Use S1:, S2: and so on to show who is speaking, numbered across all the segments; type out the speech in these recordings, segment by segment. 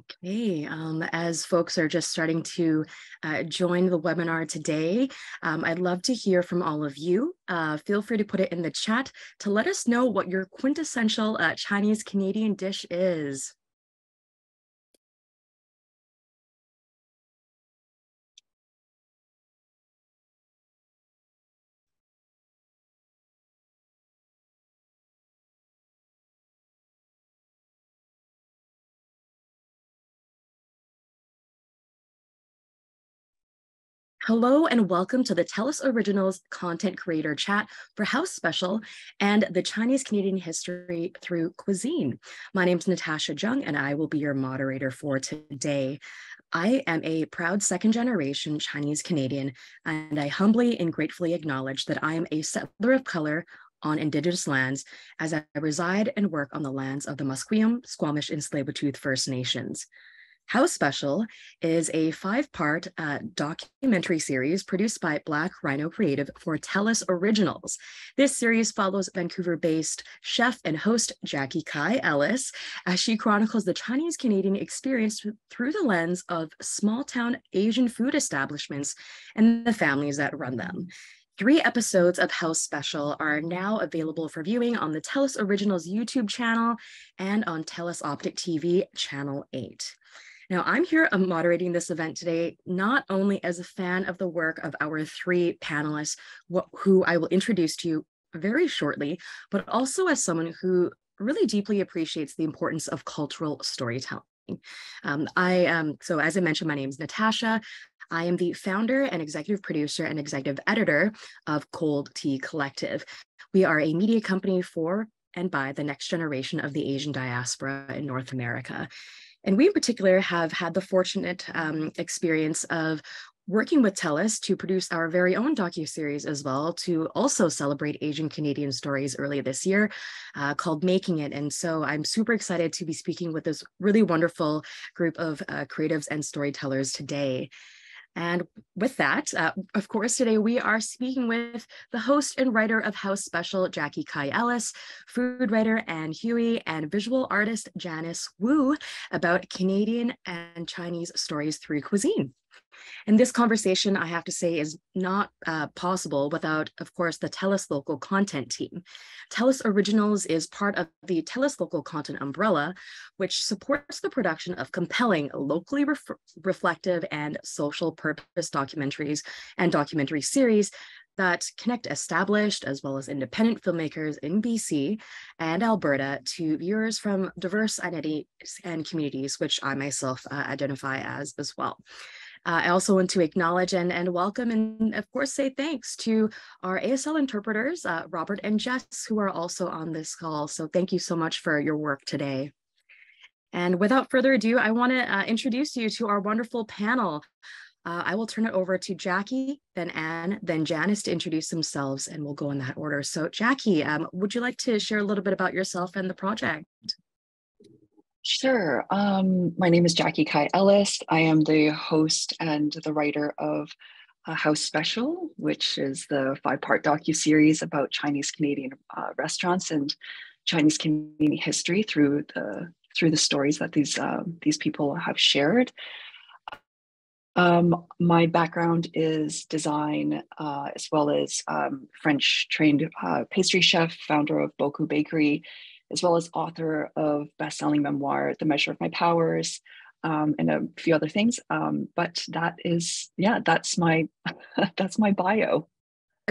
S1: Okay, as folks are just starting to join the webinar today, I'd love to hear from all of you. Feel free to put it in the chat to let us know what your quintessential Chinese Canadian dish is. Hello and welcome to the TELUS Originals Content Creator Chat for House Special and the Chinese Canadian History Through Cuisine. My name is Natasha Jung and I will be your moderator for today. I am a proud second generation Chinese Canadian, and I humbly and gratefully acknowledge that I am a settler of color on Indigenous lands as I reside and work on the lands of the Musqueam, Squamish, and Tsleil-Waututh First Nations. House Special is a 5-part documentary series produced by Black Rhino Creative for TELUS Originals. This series follows Vancouver-based chef and host Jackie Kai Ellis as she chronicles the Chinese Canadian experience through the lens of small-town Asian food establishments and the families that run them. 3 episodes of House Special are now available for viewing on the TELUS Originals YouTube channel and on TELUS Optic TV Channel 8. Now, I'm here moderating this event today, not only as a fan of the work of our 3 panelists, who I will introduce to you very shortly, but also as someone who really deeply appreciates the importance of cultural storytelling. So as I mentioned, my name is Natasha. I am the founder and executive producer and executive editor of Cold Tea Collective. We are a media company for and by the next generation of the Asian diaspora in North America. And we in particular have had the fortunate experience of working with TELUS to produce our very own docu-series as well, to also celebrate Asian Canadian stories earlier this year, called Making It. And so I'm super excited to be speaking with this really wonderful group of creatives and storytellers today. And with that, of course, today we are speaking with the host and writer of House Special, Jackie Kai Ellis, food writer Ann Hui, and visual artist Janice Wu about Canadian and Chinese stories through cuisine. And this conversation, I have to say, is not possible without, of course, the TELUS Local Content team. TELUS Originals is part of the TELUS Local Content umbrella, which supports the production of compelling, locally reflective and social purpose documentaries and documentary series that connect established as well as independent filmmakers in BC and Alberta to viewers from diverse identities and communities, which I myself identify as well. I also want to acknowledge and welcome and, of course, say thanks to our ASL interpreters, Robert and Jess, who are also on this call. So thank you so much for your work today. And without further ado, I want to introduce you to our wonderful panel. I will turn it over to Jackie, then Anne, then Janice to introduce themselves, and we'll go in that order. So Jackie, would you like to share a little bit about yourself and the project?
S2: Sure. My name is Jackie Kai Ellis. I am the host and the writer of House Special, which is the 5-part docu-series about Chinese Canadian restaurants and Chinese Canadian history through the stories that these people have shared. My background is design, as well as French-trained pastry chef, founder of Boku Bakery, as well as author of best-selling memoir, The Measure of My Powers, and a few other things. But that is, that's my that's my bio.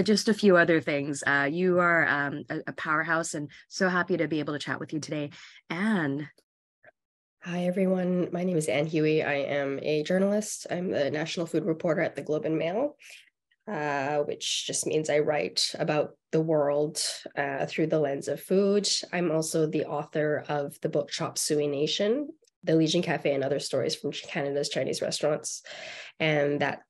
S1: Just a few other things. You are a powerhouse, and so happy to be able to chat with you today. Anne.
S3: Hi, everyone. My name is Ann Hui. I am a journalist. I'm the national food reporter at the Globe and Mail, which just means I write about the world through the lens of food. I'm also the author of the book Chop Suey Nation, The Legion Cafe and Other Stories from Canada's Chinese Restaurants. And that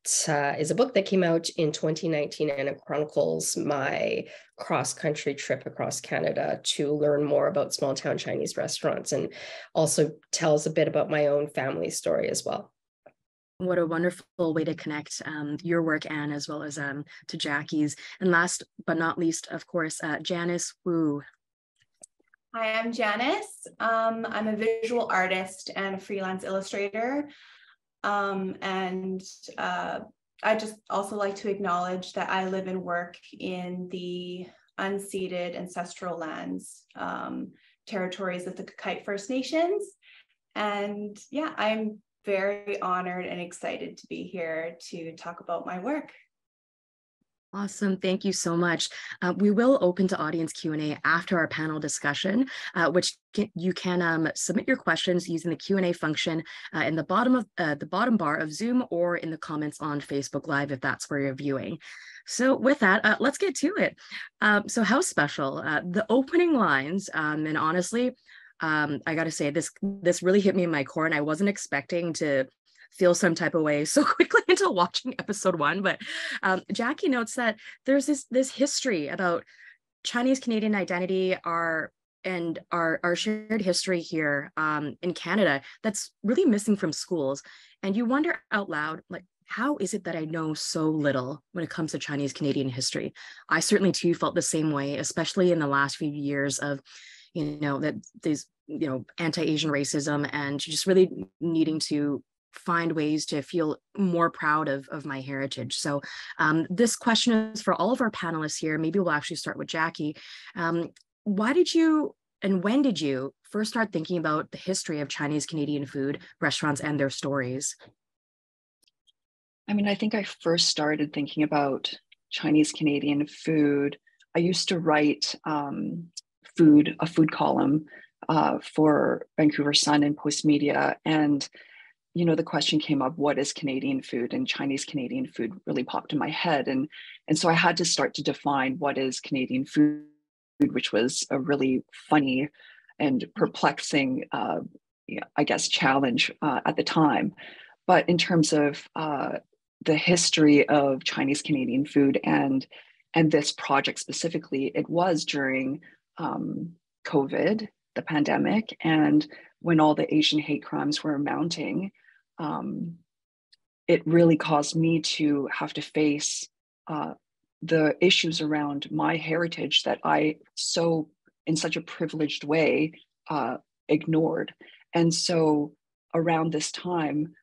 S3: is a book that came out in 2019, and it chronicles my cross-country trip across Canada to learn more about small-town Chinese restaurants, and also tells a bit about my own family story as well.
S1: What a wonderful way to connect your work, Anne, as well as to Jackie's. And last but not least, of course, Janice Wu.
S4: Hi, I'm Janice. I'm a visual artist and a freelance illustrator. And I just also like to acknowledge that I live and work in the unceded ancestral lands, territories of the Kakite First Nations. And yeah, I'm very honored and excited to be here to talk about my work.
S1: Awesome. Thank you so much. We will open to audience Q&A after our panel discussion, you can submit your questions using the Q&A function in the bottom bar of Zoom or in the comments on Facebook Live if that's where you're viewing. So with that, let's get to it. So how special? The opening lines, and honestly, I got to say this really hit me in my core, and I wasn't expecting to feel some type of way so quickly into watching episode 1, but Jackie notes that there's this history about Chinese Canadian identity, our shared history here in Canada that's really missing from schools. And you wonder out loud, like, how is it that I know so little when it comes to Chinese Canadian history? I certainly too felt the same way, especially in the last few years of, that these, anti-Asian racism and just really needing to find ways to feel more proud of my heritage. So this question is for all of our panelists here. Maybe we'll actually start with Jackie. Why did you and when did you first start thinking about the history of Chinese Canadian food restaurants and their stories?
S2: I mean, I think I first started thinking about Chinese Canadian food. I used to write a food column for Vancouver Sun and Postmedia, and the question came up, what is Canadian food? And Chinese Canadian food really popped in my head. And so I had to start to define what is Canadian food, which was a really funny and perplexing, I guess, challenge at the time. But in terms of the history of Chinese Canadian food and this project specifically, it was during COVID, the pandemic, and when all the Asian hate crimes were mounting, it really caused me to have to face the issues around my heritage that I in such a privileged way, ignored. And so around this time,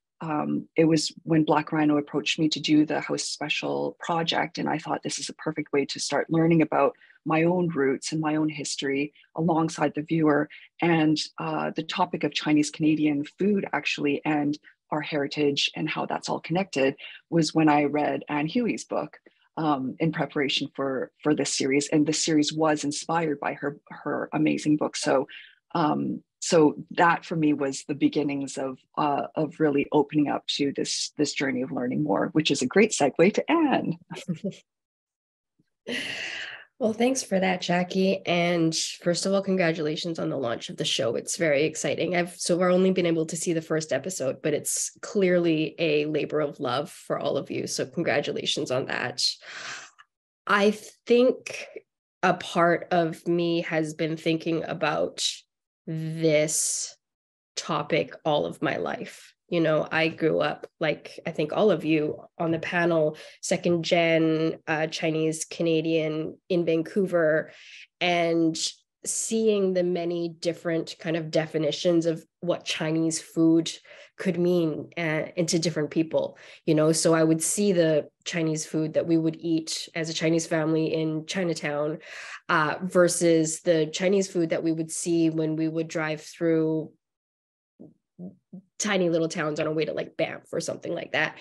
S2: it was when Black Rhino approached me to do the House Special project. And I thought this is a perfect way to start learning about my own roots and my own history alongside the viewer. And the topic of Chinese Canadian food, actually, and our heritage and how that's all connected, was when I read Ann Hui's book in preparation for this series. And this series was inspired by her amazing book. So that for me was the beginnings of really opening up to this journey of learning more, which is a great segue to Ann.
S3: Well, thanks for that, Jackie. And first of all, congratulations on the launch of the show. It's very exciting. I've only been able to see the first episode, but it's clearly a labor of love for all of you. So congratulations on that. I think a part of me has been thinking about this topic all of my life. I grew up, like I think all of you on the panel, second gen Chinese Canadian in Vancouver, and seeing the many different kind of definitions of what Chinese food could mean into different people, so I would see the Chinese food that we would eat as a Chinese family in Chinatown versus the Chinese food that we would see when we would drive through tiny little towns on our way to like Banff or something like that.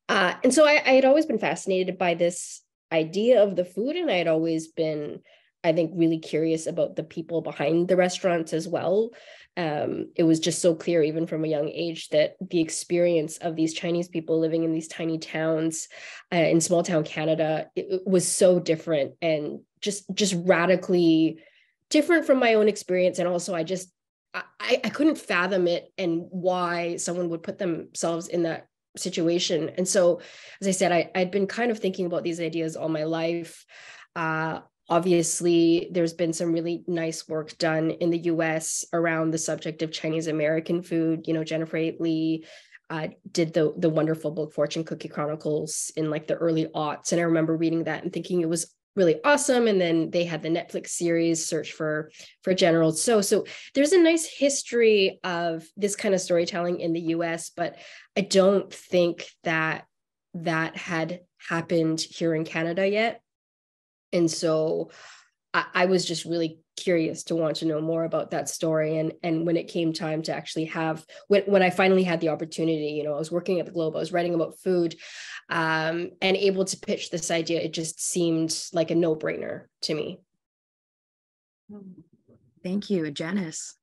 S3: And so I had always been fascinated by this idea of the food. And I had always been, I think, really curious about the people behind the restaurants as well. It was just so clear, even from a young age, that the experience of these Chinese people living in these tiny towns in small town Canada, it was so different and just radically different from my own experience. And also I couldn't fathom it and why someone would put themselves in that situation. And so, as I said, I'd been kind of thinking about these ideas all my life. Obviously, there's been some really nice work done in the US around the subject of Chinese American food. Jennifer Lee did the wonderful book Fortune Cookie Chronicles in like the early aughts. And I remember reading that and thinking it was really awesome. And then they had the Netflix series Search for General Tso. So there's a nice history of this kind of storytelling in the US, but I don't think that had happened here in Canada yet. And so I was just really curious to want to know more about that story. And when it came time to actually have, when I finally had the opportunity, I was working at the Globe, I was writing about food, and able to pitch this idea, it just seemed like a no-brainer to me.
S1: Thank you, Janice.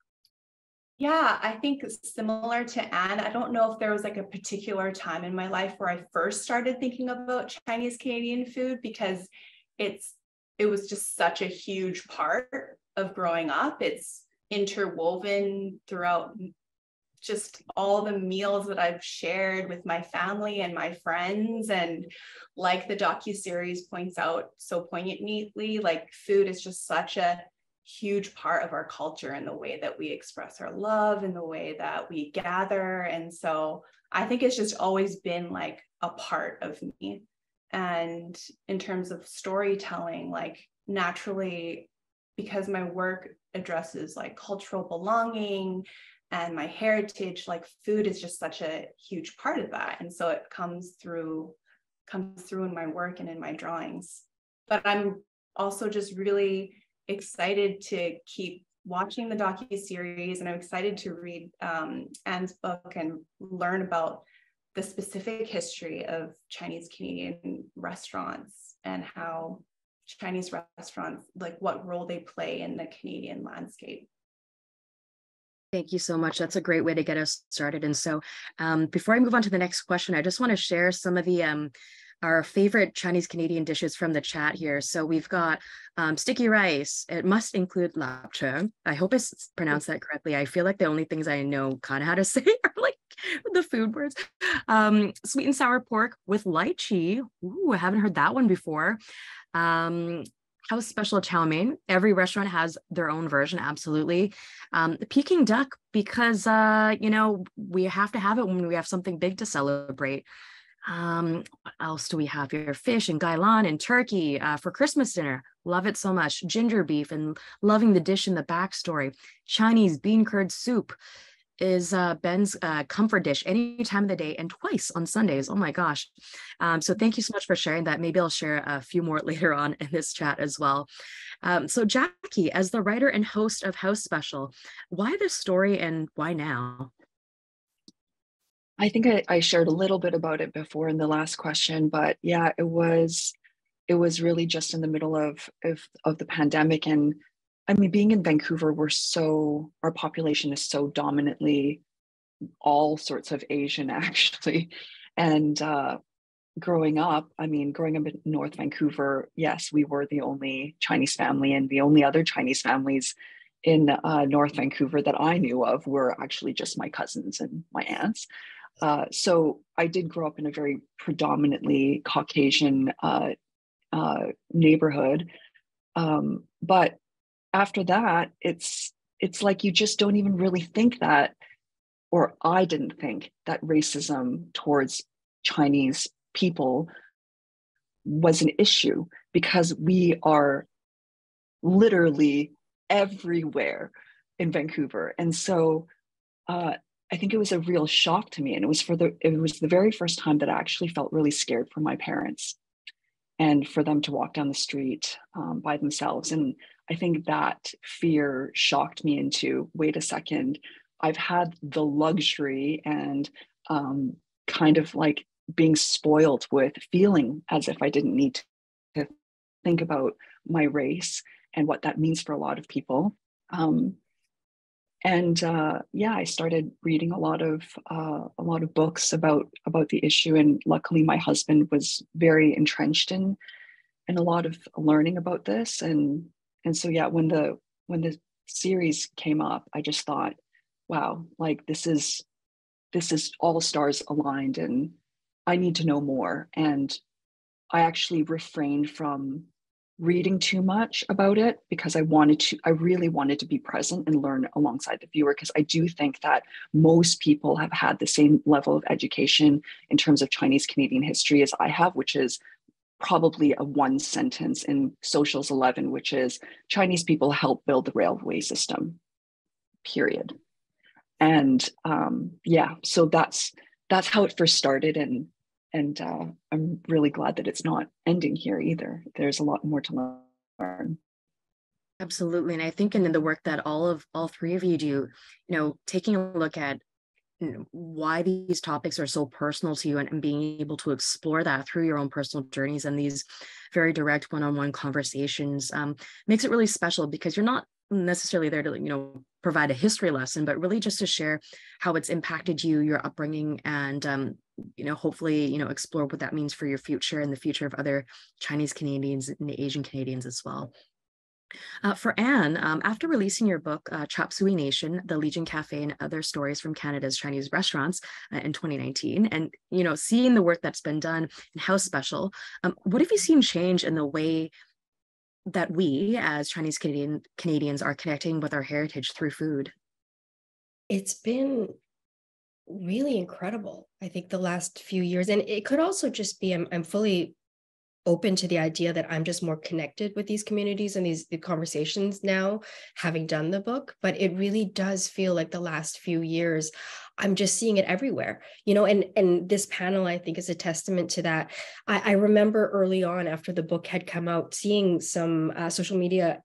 S4: Yeah, I think similar to Anne, I don't know if there was like a particular time in my life where I first started thinking about Chinese Canadian food, because it was just such a huge part of growing up. It's interwoven throughout just all the meals that I've shared with my family and my friends. And like the docu-series points out so poignantly, like food is just such a huge part of our culture and the way that we express our love and the way that we gather. And so I think it's just always been like a part of me. And in terms of storytelling, like naturally, because my work addresses like cultural belonging and my heritage, like food is just such a huge part of that. And so it comes through in my work and in my drawings. But I'm also just really excited to keep watching the docu-series, and I'm excited to read Anne's book and learn about the specific history of Chinese Canadian restaurants and how Chinese restaurants, like what role they play in the Canadian landscape.
S1: Thank you so much. That's a great way to get us started. And so before I move on to the next question, I just want to share some of the our favorite Chinese Canadian dishes from the chat here. So we've got sticky rice. It must include lapcha. I hope I pronounced that correctly. I feel like the only things I know kind of how to say are like the food words. Sweet and sour pork with lychee. Ooh, I haven't heard that one before. House special chow mein. Every restaurant has their own version, absolutely. Peking duck, because we have to have it when we have something big to celebrate. What else do we have here? Fish and gailan and turkey for Christmas dinner. Love it so much. Ginger beef, and loving the dish and the backstory. Chinese bean curd soup is Ben's comfort dish any time of the day and twice on Sundays. Oh my gosh. So thank you so much for sharing that. Maybe I'll share a few more later on in this chat as well. So Jackie, as the writer and host of House Special, why this story and why now?
S2: I think I shared a little bit about it before in the last question, but yeah, it was really just in the middle of the pandemic. And I mean, being in Vancouver, our population is so dominantly all sorts of Asian actually. And growing up in North Vancouver, yes, we were the only Chinese family, and the only other Chinese families in North Vancouver that I knew of were actually just my cousins and my aunts. So I did grow up in a very predominantly Caucasian neighborhood. But after that, it's like you just don't even really think that, or I didn't think that racism towards Chinese people was an issue, because we are literally everywhere in Vancouver. And so I think it was a real shock to me. And it was the very first time that I actually felt really scared for my parents and for them to walk down the street by themselves. And I think that fear shocked me into, wait a second, I've had the luxury and kind of like being spoiled with feeling as if I didn't need to think about my race and what that means for a lot of people. I started reading a lot of books about the issue, and luckily my husband was very entrenched in a lot of learning about this, and so yeah, when the series came up, I just thought, wow, like this is all stars aligned, and I need to know more. And I actually refrained from reading too much about it, because I really wanted to be present and learn alongside the viewer, because I do think that most people have had the same level of education in terms of Chinese Canadian history as I have, which is probably a one sentence in Socials 11, which is Chinese people helped build the railway system, period. And so that's how it first started. And I'm really glad that it's not ending here either. There's a lot more to learn.
S1: Absolutely. And I think in the work that all three of you do, taking a look at why these topics are so personal to you, and being able to explore that through your own personal journeys and these very direct one-on-one conversations makes it really special, because you're not necessarily there to provide a history lesson, but really just to share how it's impacted you, your upbringing, and hopefully explore what that means for your future and the future of other Chinese Canadians and Asian Canadians as well. For Anne, after releasing your book, Chop Suey Nation, The Legion Cafe and Other Stories from Canada's Chinese Restaurants in 2019, and, seeing the work that's been done and how special, what have you seen change in the way that we as Chinese Canadians are connecting with our heritage through food?
S3: It's been really incredible, I think, the last few years. And it could also just be, I'm fully open to the idea that I'm just more connected with these communities and the conversations now, having done the book. But it really does feel like the last few years, I'm just seeing it everywhere, and this panel, I think, is a testament to that. I remember early on, after the book had come out, seeing some social media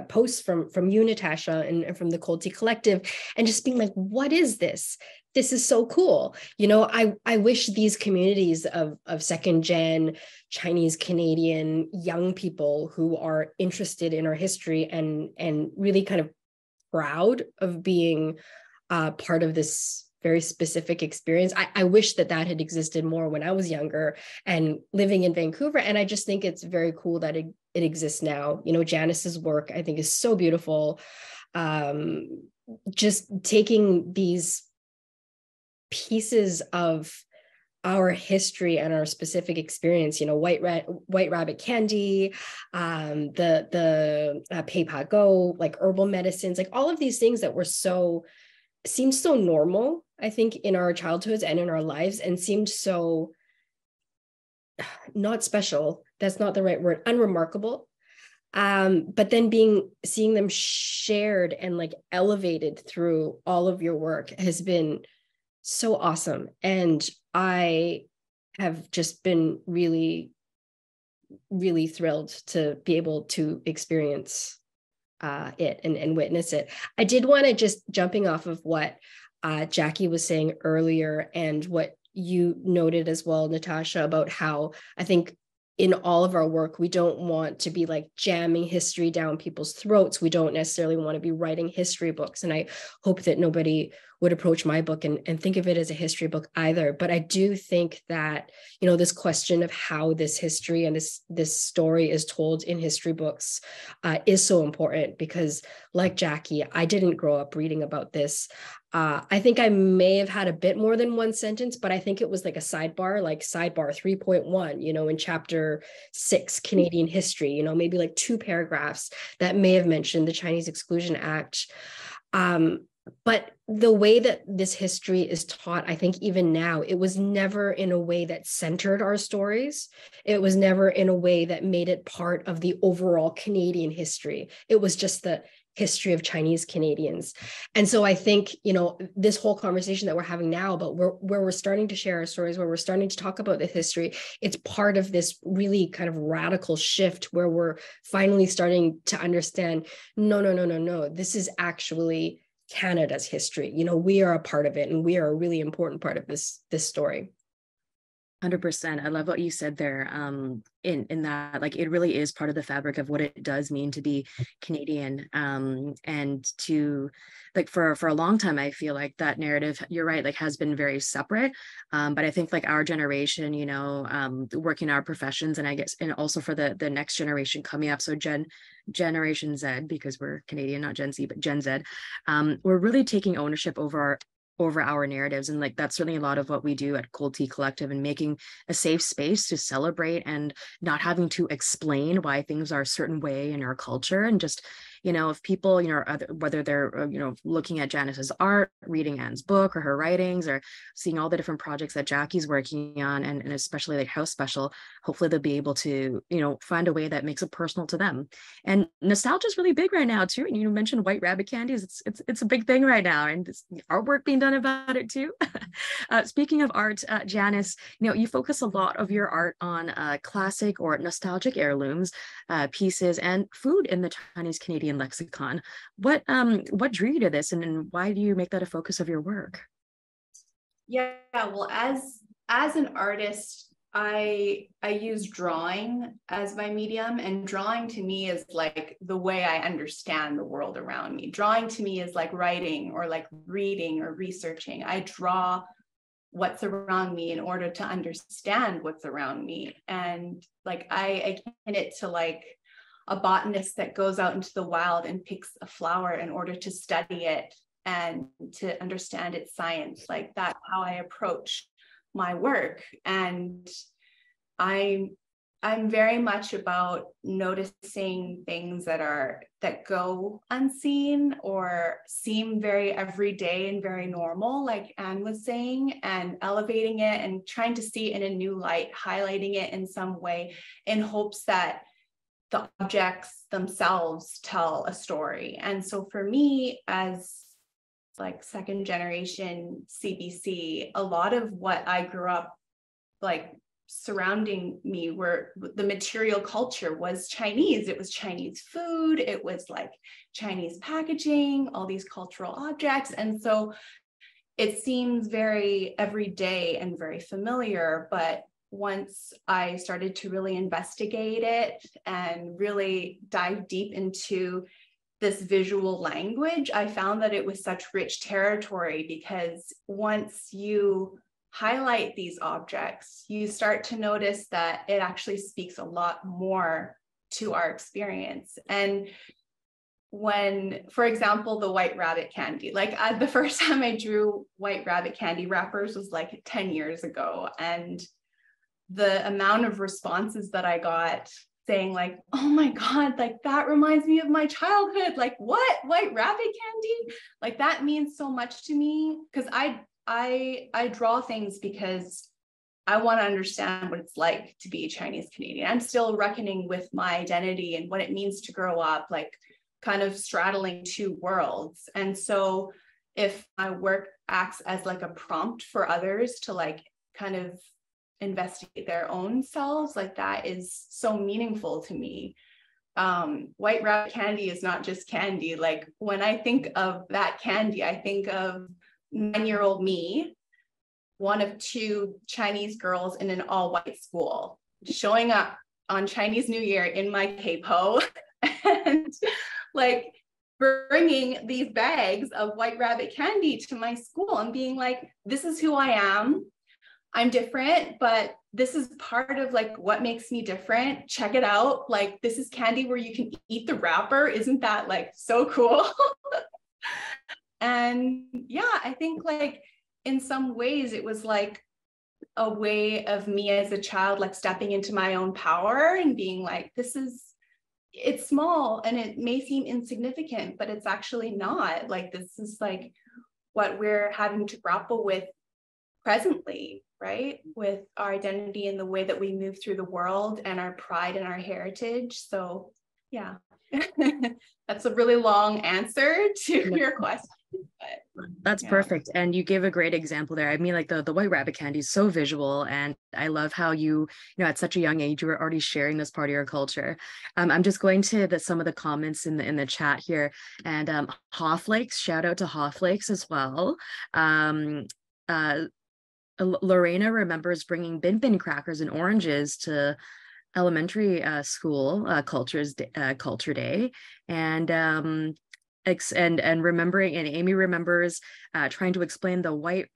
S3: posts from you, Natasha, and from the Cold Tea Collective, and just being like, what is this? This is so cool. I wish these communities of second gen Chinese Canadian young people who are interested in our history and really kind of proud of being part of this very specific experience. I wish that had existed more when I was younger and living in Vancouver. And I just think it's very cool that it exists now. Janice's work, I think, is so beautiful. Just taking these pieces of our history and our specific experience, white rabbit candy, the Pei Pa Go, like herbal medicines, like all of these things that seemed so normal, I think, in our childhoods and in our lives, and seemed so not special. That's not the right word, unremarkable. But then seeing them shared and like elevated through all of your work has been so awesome. And I have just been really, really thrilled to be able to experience it and witness it. I did want to, just jumping off of what Jackie was saying earlier, and what you noted as well, Natasha, about how I think in all of our work, we don't want to be like jamming history down people's throats. We don't necessarily want to be writing history books. And I hope that nobody would approach my book and think of it as a history book either. But I do think that, this question of how this history and this story is told in history books is so important, because like Jackie, I didn't grow up reading about this. I think I may have had a bit more than one sentence, but I think it was like a sidebar, like sidebar 3.1, in chapter 6, Canadian history, maybe like 2 paragraphs that may have mentioned the Chinese Exclusion Act. But the way that this history is taught, I think even now, it was never in a way that centered our stories. It was never in a way that made it part of the overall Canadian history. It was just the history of Chinese Canadians. And so I think, this whole conversation that we're having now about where we're starting to share our stories, where we're starting to talk about the history, it's part of this really kind of radical shift where we're finally starting to understand, no, this is actually Canada's history. We are a part of it, and we are a really important part of this story.
S1: 100%. I love what you said there. In that, like, it really is part of the fabric of what it does mean to be Canadian. And to, like, for a long time, I feel like that narrative, you're right, like, has been very separate. But I think, like, our generation, working our professions, and I guess, and also for the next generation coming up, so Generation Z, because we're Canadian, not Gen Z, but Gen Z, we're really taking ownership over our narratives. And like, that's certainly a lot of what we do at Cold Tea Collective, and making a safe space to celebrate and not having to explain why things are a certain way in our culture, and just, if people, whether they're, looking at Janice's art, reading Ann's book or her writings, or seeing all the different projects that Jackie's working on, and especially like House Special, hopefully they'll be able to, find a way that makes it personal to them. And nostalgia is really big right now too. And you mentioned white rabbit candies. It's a big thing right now, and this artwork being done about it too. Speaking of art, Janice, you focus a lot of your art on classic or nostalgic heirlooms, pieces, and food in the Chinese Canadian lexicon. What drew you to this, and why do you make that a focus of your work?
S4: Yeah, well, as an artist, I use drawing as my medium, and drawing to me is like the way I understand the world around me. Drawing to me is like writing or like reading or researching. I draw what's around me in order to understand what's around me. And like I akin it to like a botanist that goes out into the wild and picks a flower in order to study it and to understand its science. Like that's how I approach my work. And I'm very much about noticing things that go unseen or seem very everyday and very normal, like Anne was saying, and elevating it and trying to see it in a new light, highlighting it in some way in hopes that the objects themselves tell a story. And so for me, as like second generation CBC, a lot of what I grew up like surrounding me were the material culture was Chinese. It was Chinese food. It was like Chinese packaging, all these cultural objects. And so it seems very everyday and very familiar. But once I started to really investigate it and really dive deep into this visual language, I found that it was such rich territory, because once you highlight these objects, you start to notice that it actually speaks a lot more to our experience. And when, for example, the white rabbit candy, like the first time I drew white rabbit candy wrappers was like 10 years ago. And the amount of responses that I got saying like, oh my God, like that reminds me of my childhood. Like what, white rabbit candy? Like that means so much to me, because I draw things because I want to understand what it's like to be a Chinese Canadian. I'm still reckoning with my identity and what it means to grow up, like kind of straddling two worlds. And so if my work acts as like a prompt for others to like kind of investigate their own selves, like that is so meaningful to me. White rabbit candy is not just candy. Like when I think of that candy, I think of 9-year-old me, one of two Chinese girls in an all-white school, showing up on Chinese New Year in my capo and like bringing these bags of white rabbit candy to my school and being like, this is who I am. I'm different, but this is part of like what makes me different. Check it out. Like this is candy where you can eat the wrapper. Isn't that like so cool? And yeah, I think like in some ways it was like a way of me as a child, like stepping into my own power and being like, it's small and it may seem insignificant, but it's actually not. Like this is like what we're having to grapple with presently, right? With our identity and the way that we move through the world and our pride and our heritage. So yeah, that's a really long answer to your question. But,
S1: that's perfect. And you gave a great example there. I mean, like the white rabbit candy is so visual, and I love how you at such a young age you were already sharing this part of your culture. I'm just going to some of the comments in the chat here, and Hofflakes, shout out to Hofflakes as well. Lorena remembers bringing bin crackers and oranges to elementary school culture day, and remembering, and Amy remembers trying to explain the white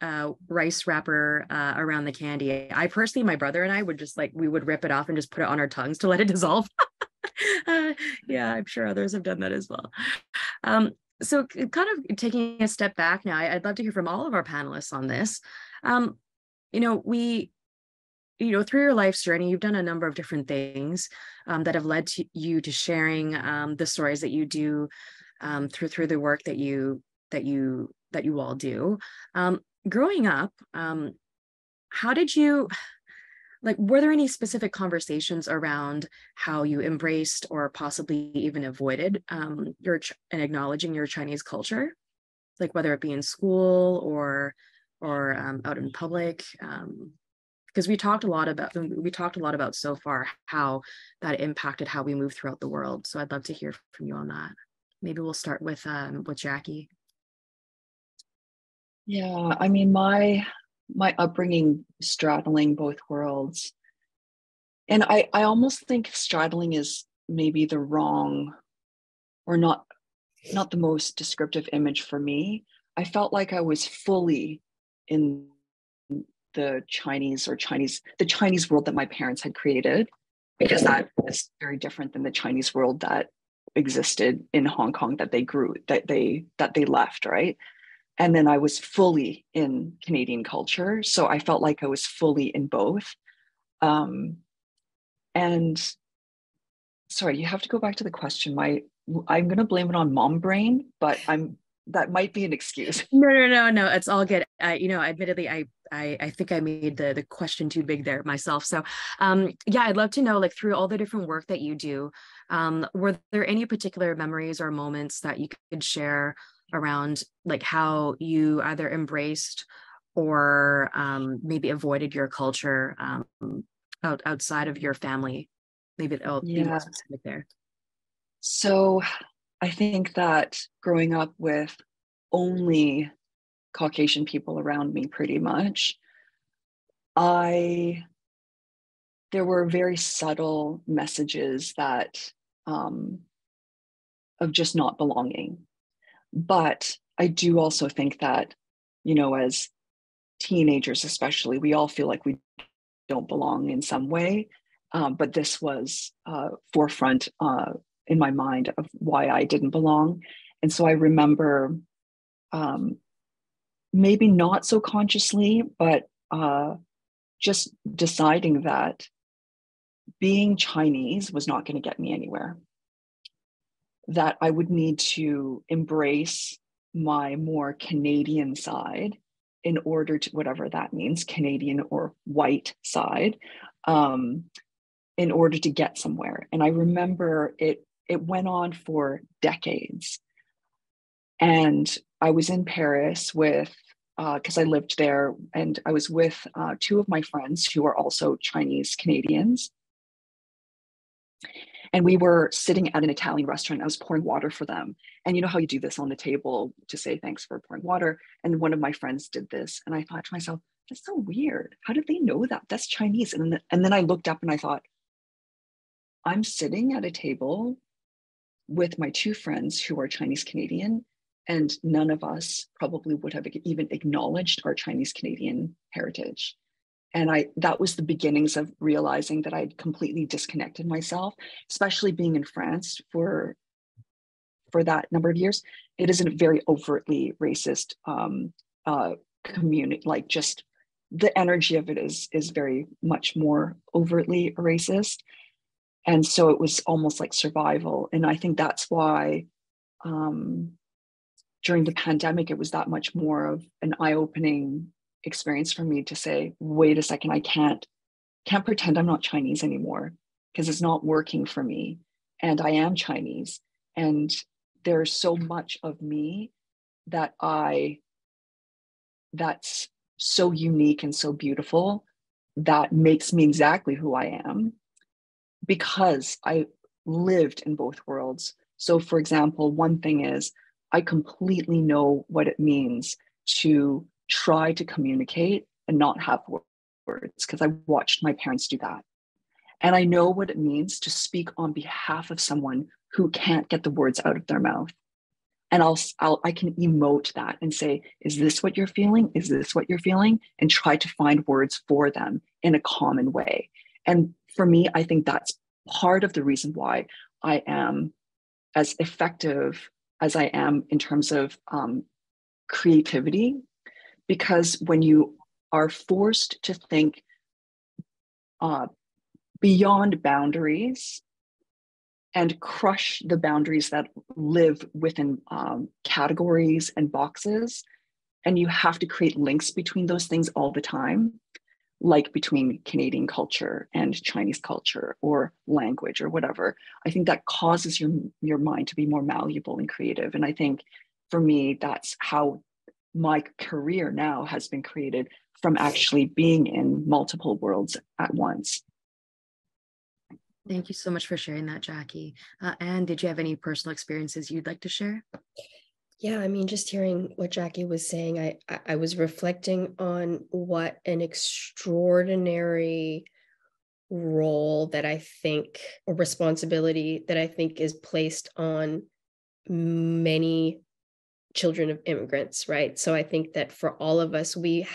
S1: rice wrapper around the candy. I personally, my brother and I would just we would rip it off and just put it on our tongues to let it dissolve. Yeah, I'm sure others have done that as well. So kind of taking a step back now, I'd love to hear from all of our panelists on this. through your life's journey, you've done a number of different things that have led to you to sharing the stories that you do through the work that you all do. Growing up, how did you, like, were there any specific conversations around how you embraced or possibly even avoided and acknowledging your Chinese culture, like whether it be in school or out in public? Because we talked a lot about so far how that impacted how we move throughout the world. So I'd love to hear from you on that. Maybe we'll start with Jackie.
S2: Yeah, I mean, my upbringing straddling both worlds, and I almost think straddling is maybe the wrong, or not the most descriptive image for me. I felt like I was fully in the Chinese world that my parents had created, because that is very different than the Chinese world that existed in Hong Kong that they left, right? And then I was fully in Canadian culture. So I felt like I was fully in both. And sorry, you have to go back to the question. I'm going to blame it on mom brain, but that might be an excuse.
S1: No, it's all good. Admittedly, I think I made the question too big there myself. So yeah, I'd love to know, like, through all the different work that you do, were there any particular memories or moments that you could share around, like, how you either embraced or maybe avoided your culture outside of your family? Maybe I'll be more specific there.
S2: So I think that growing up with only Caucasian people around me, pretty much, there were very subtle messages that of just not belonging. But I do also think that, as teenagers especially, we all feel like we don't belong in some way. But this was forefront in my mind of why I didn't belong. And so I remember, maybe not so consciously, but just deciding that being Chinese was not going to get me anywhere. That I would need to embrace my more Canadian side in order to, whatever that means, Canadian or white side, in order to get somewhere. And I remember it went on for decades. And I was in Paris with, because I lived there, and I was with two of my friends who are also Chinese Canadians. And we were sitting at an Italian restaurant. I was pouring water for them. And you know how you do this on the table to say thanks for pouring water? And one of my friends did this. And I thought to myself, that's so weird. How did they know that? That's Chinese. And then I looked up and I thought, I'm sitting at a table with my two friends who are Chinese Canadian, and none of us probably would have even acknowledged our Chinese Canadian heritage. And that was the beginnings of realizing that I'd completely disconnected myself, especially being in France for that number of years. It is a very overtly racist community. Like, just the energy of it is very much more overtly racist. And so it was almost like survival. And I think that's why during the pandemic, it was that much more of an eye-opening experience for me to say, wait a second, I can't pretend I'm not Chinese anymore, because it's not working for me. And I am Chinese. And there's so much of me that's so unique and so beautiful, that makes me exactly who I am, because I lived in both worlds. So for example, one thing is, I completely know what it means to try to communicate and not have words, because I watched my parents do that. And I know what it means to speak on behalf of someone who can't get the words out of their mouth. And I can emote that and say, is this what you're feeling? Is this what you're feeling? And try to find words for them in a common way. And for me, I think that's part of the reason why I am as effective as I am in terms of creativity. Because when you are forced to think beyond boundaries and crush the boundaries that live within categories and boxes. And you have to create links between those things all the time, like between Canadian culture and Chinese culture or language or whatever. I think that causes your mind to be more malleable and creative. And I think for me, that's how my career now has been created, from actually being in multiple worlds at once.
S1: Thank you so much for sharing that, Jackie. Anne, did you have any personal experiences you'd like to share?
S3: Yeah, I mean, just hearing what Jackie was saying, I was reflecting on what an extraordinary role that I think, or responsibility that I think is placed on many children of immigrants, right? So I think that for all of us, we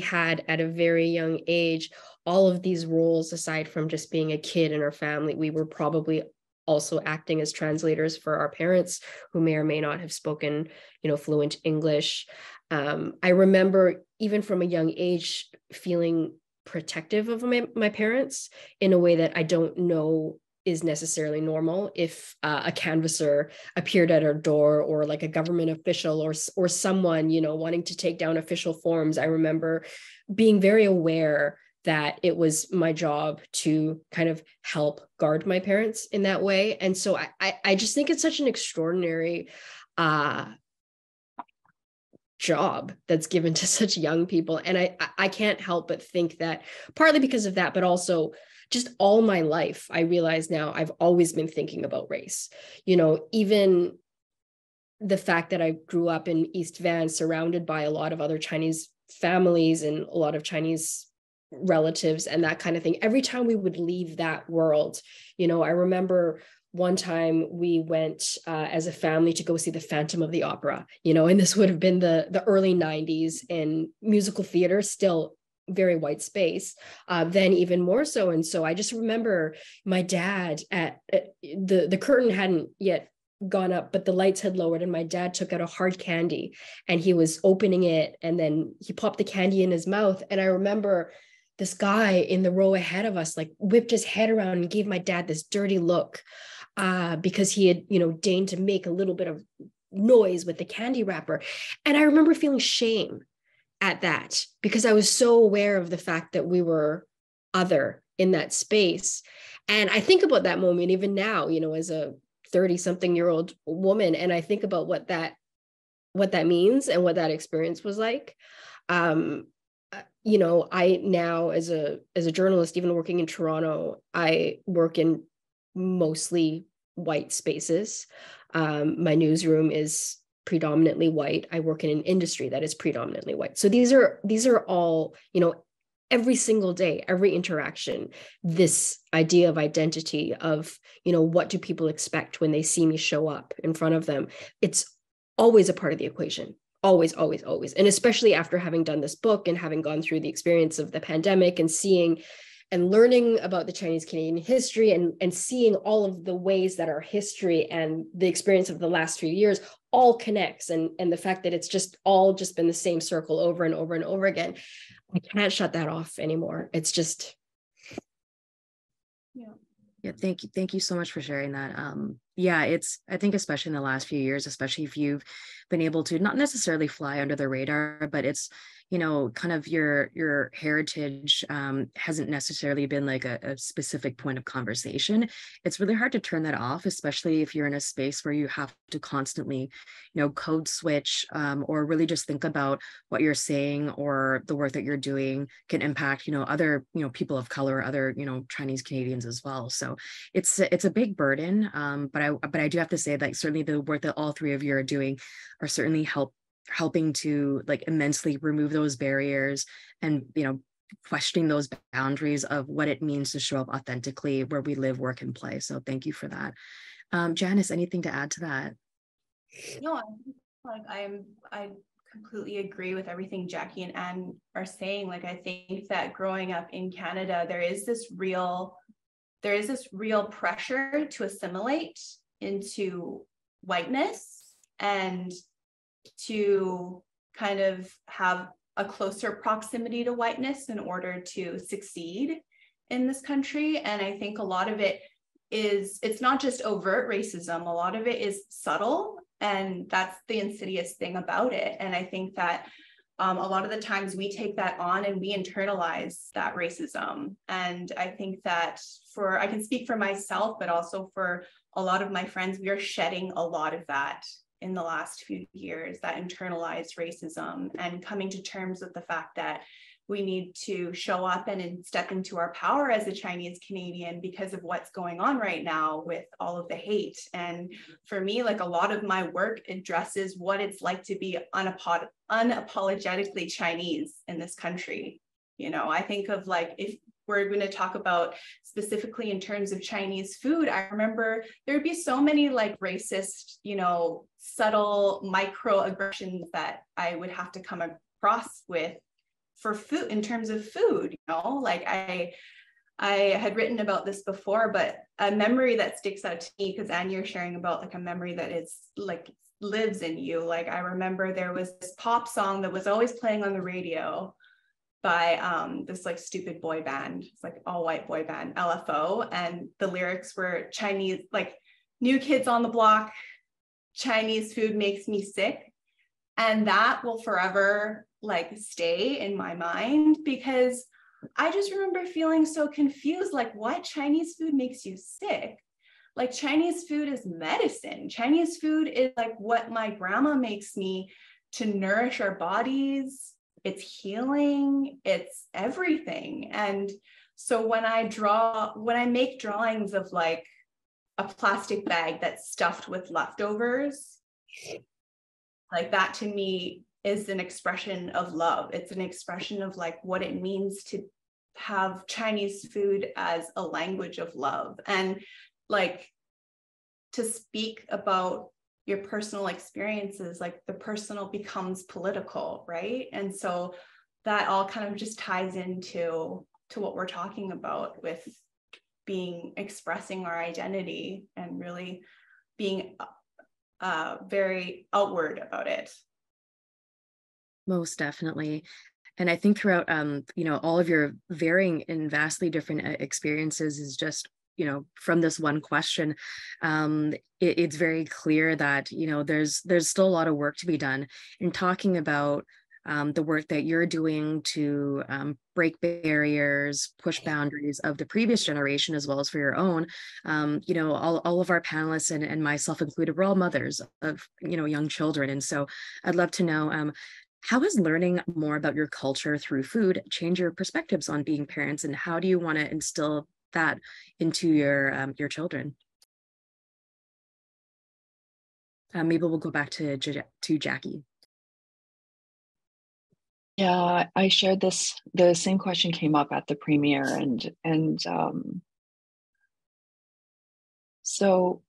S3: had at a very young age all of these roles. Aside from just being a kid in our family, we were probably also acting as translators for our parents who may or may not have spoken, fluent English. I remember even from a young age feeling protective of my parents in a way that I don't know is necessarily normal. If a canvasser appeared at our door, or like a government official or someone, wanting to take down official forms, I remember being very aware that it was my job to kind of help guard my parents in that way. And so I just think it's such an extraordinary job that's given to such young people. And I can't help but think that partly because of that, but also just all my life, I realize now I've always been thinking about race. Even the fact that I grew up in East Van, surrounded by a lot of other Chinese families and a lot of Chinese relatives and that kind of thing. Every time we would leave that world, I remember one time we went as a family to go see the Phantom of the Opera, and this would have been the early 90s, and musical theater still very white space, then even more so. And so I just remember my dad the curtain hadn't yet gone up, but the lights had lowered, and my dad took out a hard candy and he was opening it, and then he popped the candy in his mouth. And I remember this guy in the row ahead of us like whipped his head around and gave my dad this dirty look because he had, deigned to make a little bit of noise with the candy wrapper. And I remember feeling shame at that because I was so aware of the fact that we were other in that space. And I think about that moment even now, as a 30-something-year-old woman, and I think about what that means and what that experience was like. I now as a journalist, even working in Toronto, I work in mostly white spaces. My newsroom is predominantly white. I work in an industry that is predominantly white. So these are all, every single day, every interaction, this idea of identity of, what do people expect when they see me show up in front of them? It's always a part of the equation. Always, always, always. And especially after having done this book and having gone through the experience of the pandemic and seeing and learning about the Chinese Canadian history and seeing all of the ways that our history and the experience of the last few years all connects, and the fact that it's just all just been the same circle over and over and over again. I can't shut that off anymore. It's just.
S1: Yeah, thank you so much for sharing that. I think especially in the last few years, especially if you've been able to not necessarily fly under the radar, but it's kind of your heritage hasn't necessarily been like a specific point of conversation. It's really hard to turn that off, especially if you're in a space where you have to constantly, code switch or really just think about what you're saying or the work that you're doing can impact, other, people of color, other, Chinese Canadians as well. So it's a big burden. But I do have to say that certainly the work that all three of you are doing are certainly helping to like immensely remove those barriers and questioning those boundaries of what it means to show up authentically where we live, work, and play. So thank you for that. Janice, anything to add to that?
S4: No, I completely agree with everything Jackie and Ann are saying. Like, I think that growing up in Canada, there is this real pressure to assimilate into whiteness and to kind of have a closer proximity to whiteness in order to succeed in this country. And I think a lot of it it's not just overt racism. A lot of it is subtle, and that's the insidious thing about it. And I think that a lot of the times we take that on and we internalize that racism. And I think that I can speak for myself, but also for a lot of my friends, we are shedding a lot of that in the last few years, that internalized racism, and coming to terms with the fact that we need to show up and step into our power as a Chinese Canadian because of what's going on right now with all of the hate. And for me, like, a lot of my work addresses what it's like to be unapologetically Chinese in this country. You know, I think of, like, if we're going to talk about specifically in terms of Chinese food, I remember there would be so many like racist, you know, subtle microaggressions that I would have to come across with for food, in terms of food, you know, like I had written about this before, but a memory that sticks out to me, because Anne, you're sharing about like a memory that is like lives in you. Like, I remember there was this pop song that was always playing on the radio by this like stupid boy band. It's like all white boy band, LFO. And the lyrics were Chinese, like, new kids on the block, Chinese food makes me sick. And that will forever like stay in my mind, because I just remember feeling so confused, like, what? Chinese food makes you sick? Like, Chinese food is medicine. Chinese food is like what my grandma makes me to nourish our bodies. It's healing, it's everything. And so when I make drawings of like a plastic bag that's stuffed with leftovers, like, that to me is an expression of love. It's an expression of like what it means to have Chinese food as a language of love, and like to speak about your personal experiences, like the personal becomes political, right? And so that all kind of just ties into what we're talking about with expressing our identity and really being very outward about it.
S1: Most definitely. And I think throughout, you know, all of your varying and vastly different experiences is just, you know, from this one question, it's very clear that, you know, there's still a lot of work to be done in talking about the work that you're doing to break barriers, push boundaries of the previous generation, as well as for your own. You know, all of our panelists and myself included, we're all mothers of, you know, young children. And so I'd love to know, how has learning more about your culture through food change your perspectives on being parents, and how do you want to instill that into your children? Maybe we'll go back to Jackie.
S2: Yeah, I shared this. The same question came up at the premiere, and so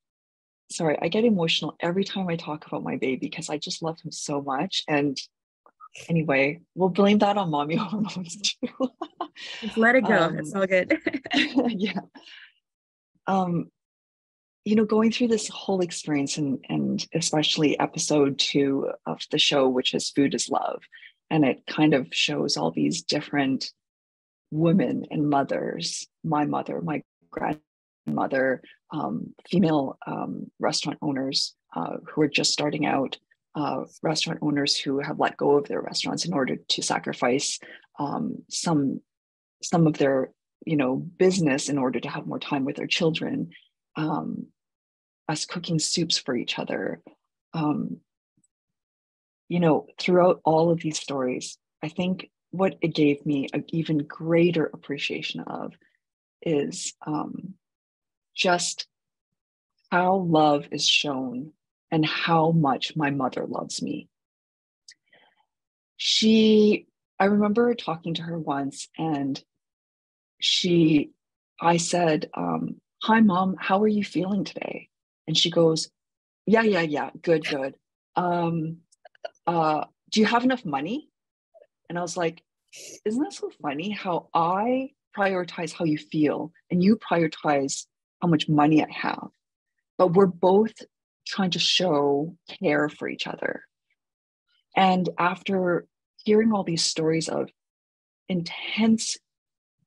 S2: sorry, I get emotional every time I talk about my baby because I just love him so much. And anyway, we'll blame that on mommy hormones too.
S1: Just let it go. It's all good.
S2: Yeah. You know, going through this whole experience, and especially episode 2 of the show, which is Food is Love, and it kind of shows all these different women and mothers, my mother, my grandmother, female restaurant owners who are just starting out, restaurant owners who have let go of their restaurants in order to sacrifice some of their, you know, business in order to have more time with their children, us cooking soups for each other. You know, throughout all of these stories, I think what it gave me an even greater appreciation of is just how love is shown and how much my mother loves me. I remember talking to her once, and I said, hi mom, how are you feeling today? And she goes, yeah, good. Do you have enough money? And I was like, isn't that so funny how I prioritize how you feel and you prioritize how much money I have, but we're both trying to show care for each other. And after hearing all these stories of intense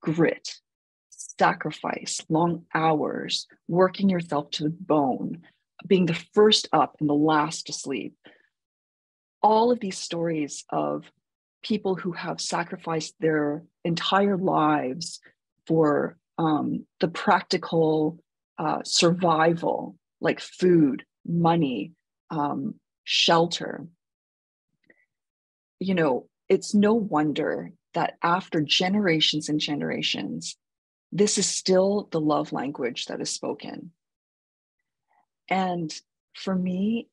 S2: grit, sacrifice, long hours, working yourself to the bone, being the first up and the last to sleep. All of these stories of people who have sacrificed their entire lives for the practical survival, like food, money, shelter. You know, it's no wonder that after generations and generations, this is still the love language that is spoken. And for me,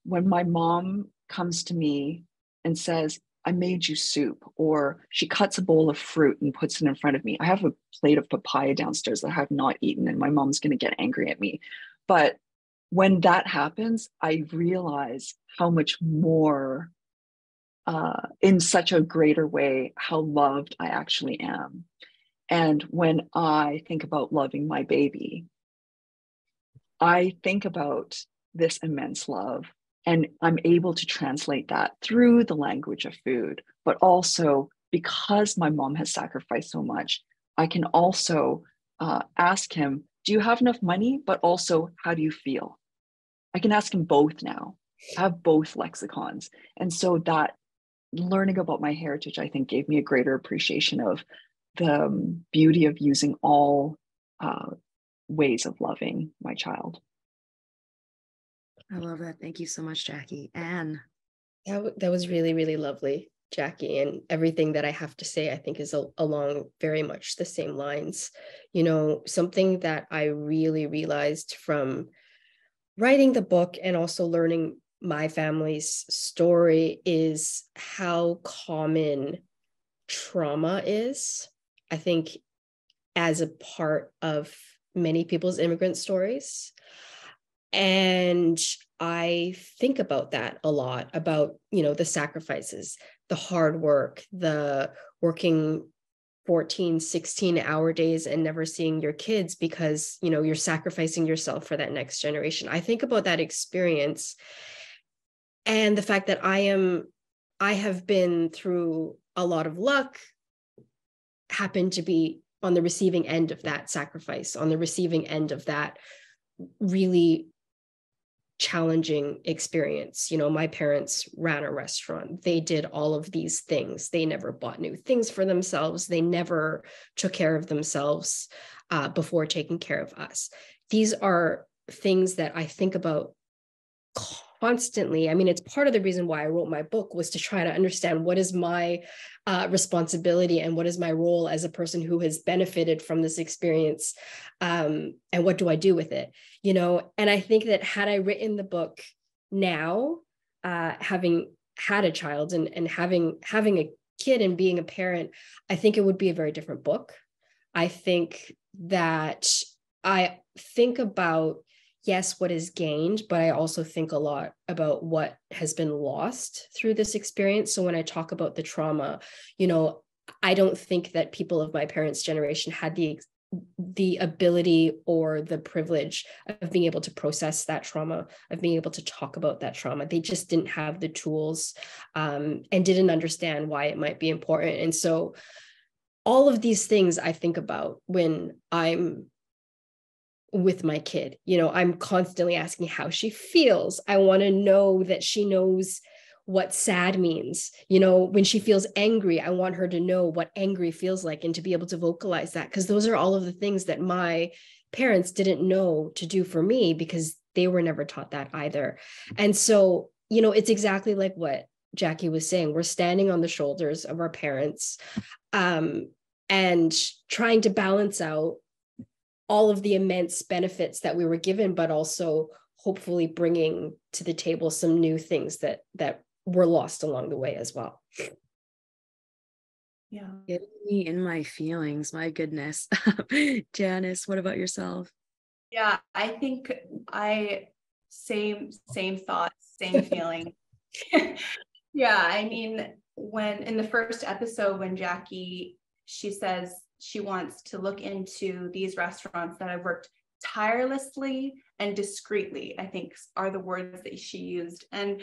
S2: when my mom comes to me and says, I made you soup, or she cuts a bowl of fruit and puts it in front of me. I have a plate of papaya downstairs that I have not eaten, and my mom's going to get angry at me. But when that happens, I realize how much more, in such a greater way, how loved I actually am. And when I think about loving my baby, I think about this immense love, and I'm able to translate that through the language of food. But also, because my mom has sacrificed so much, I can also ask him, do you have enough money? But also, how do you feel? I can ask him both now. I have both lexicons. And so that learning about my heritage, I think, gave me a greater appreciation of the beauty of using all ways of loving my child.
S1: I love that. Thank you so much, Jackie. Anne.
S3: That was really, really lovely, Jackie. And everything that I have to say, I think, is along very much the same lines. You know, something that I really realized from writing the book and also learning my family's story is how common trauma is, I think, as a part of many people's immigrant stories. And I think about that a lot, about, you know, the sacrifices, the hard work, the working 14, 16-hour days and never seeing your kids because, you know, you're sacrificing yourself for that next generation. I think about that experience and the fact that I have been through a lot of luck, happened to be on the receiving end of that sacrifice, on the receiving end of that really challenging experience. You know, my parents ran a restaurant. They did all of these things. They never bought new things for themselves. They never took care of themselves before taking care of us. These are things that I think about constantly. I mean, it's part of the reason why I wrote my book, was to try to understand what is my responsibility and what is my role as a person who has benefited from this experience, and what do I do with it, you know? And I think that had I written the book now, having had a child and having a kid and being a parent, I think it would be a very different book. I think that I think about, yes, what is gained, but I also think a lot about what has been lost through this experience. So when I talk about the trauma, you know, I don't think that people of my parents' generation had the ability or the privilege of being able to process that trauma, of being able to talk about that trauma. They just didn't have the tools, and didn't understand why it might be important. And so all of these things I think about when I'm with my kid. You know, I'm constantly asking how she feels. I want to know that she knows what sad means. You know, when she feels angry, I want her to know what angry feels like and to be able to vocalize that, because those are all of the things that my parents didn't know to do for me because they were never taught that either. And so, you know, it's exactly like what Jackie was saying. We're standing on the shoulders of our parents, and trying to balance out all of the immense benefits that we were given, but also hopefully bringing to the table some new things that were lost along the way as well.
S4: Yeah.
S1: Getting me in my feelings, my goodness. Janice, what about yourself?
S4: Yeah, I think same thoughts, same feeling. Yeah, I mean, when in the first episode, when Jackie, she says she wants to look into these restaurants that have worked tirelessly and discreetly, I think are the words that she used. And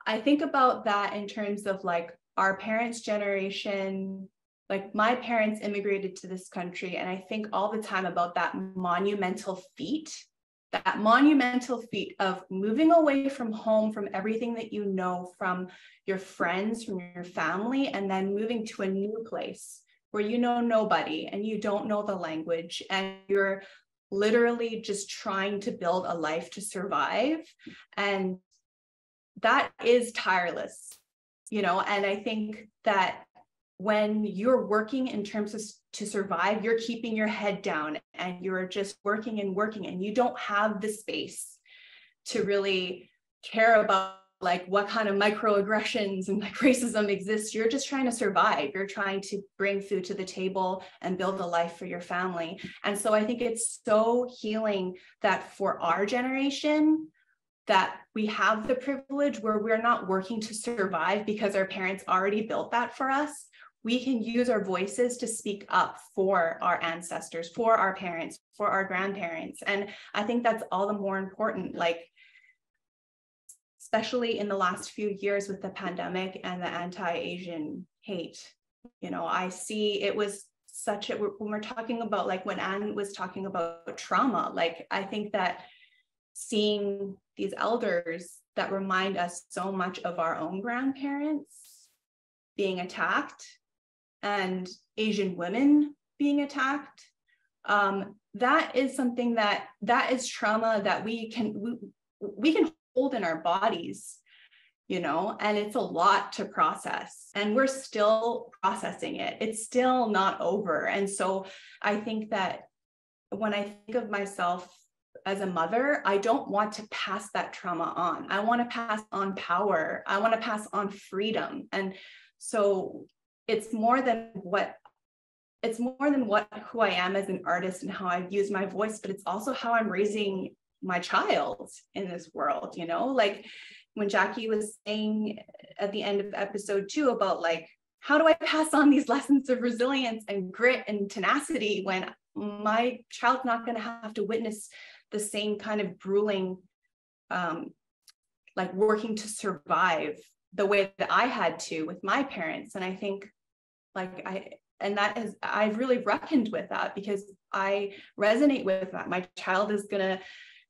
S4: I think about that in terms of like our parents' generation Like my parents immigrated to this country, and I think all the time about that monumental feat of moving away from home, from everything that you know, from your friends, from your family, and then moving to a new place where you know nobody and you don't know the language, and you're literally just trying to build a life to survive. And that is tireless, and I think that when you're working in terms of to survive, you're keeping your head down and you're just working and working, and you don't have the space to really care about like what kind of microaggressions and like racism exists. You're just trying to survive. You're trying to bring food to the table and build a life for your family. And so I think it's so healing that for our generation, that we have the privilege where we're not working to survive because our parents already built that for us. We can use our voices to speak up for our ancestors, for our parents, for our grandparents. And I think that's all the more important, like, especially in the last few years with the pandemic and the anti-Asian hate. I see it was such a, when we're talking about, like when Ann was talking about trauma, like I think that seeing these elders that remind us so much of our own grandparents being attacked and Asian women being attacked, that is something that is trauma that we can hold in our bodies, and it's a lot to process, and we're still processing it. It's still not over. And so I think that when I think of myself as a mother, I don't want to pass that trauma on. I want to pass on power. I want to pass on freedom. And so it's more than who I am as an artist and how I use my voice, but it's also how I'm raising my child in this world, like when Jackie was saying at the end of episode 2 about like, how do I pass on these lessons of resilience and grit and tenacity when my child's not going to have to witness the same kind of grueling, like working to survive the way that I had to with my parents. And I think like I've really reckoned with that because I resonate with that. My child is going to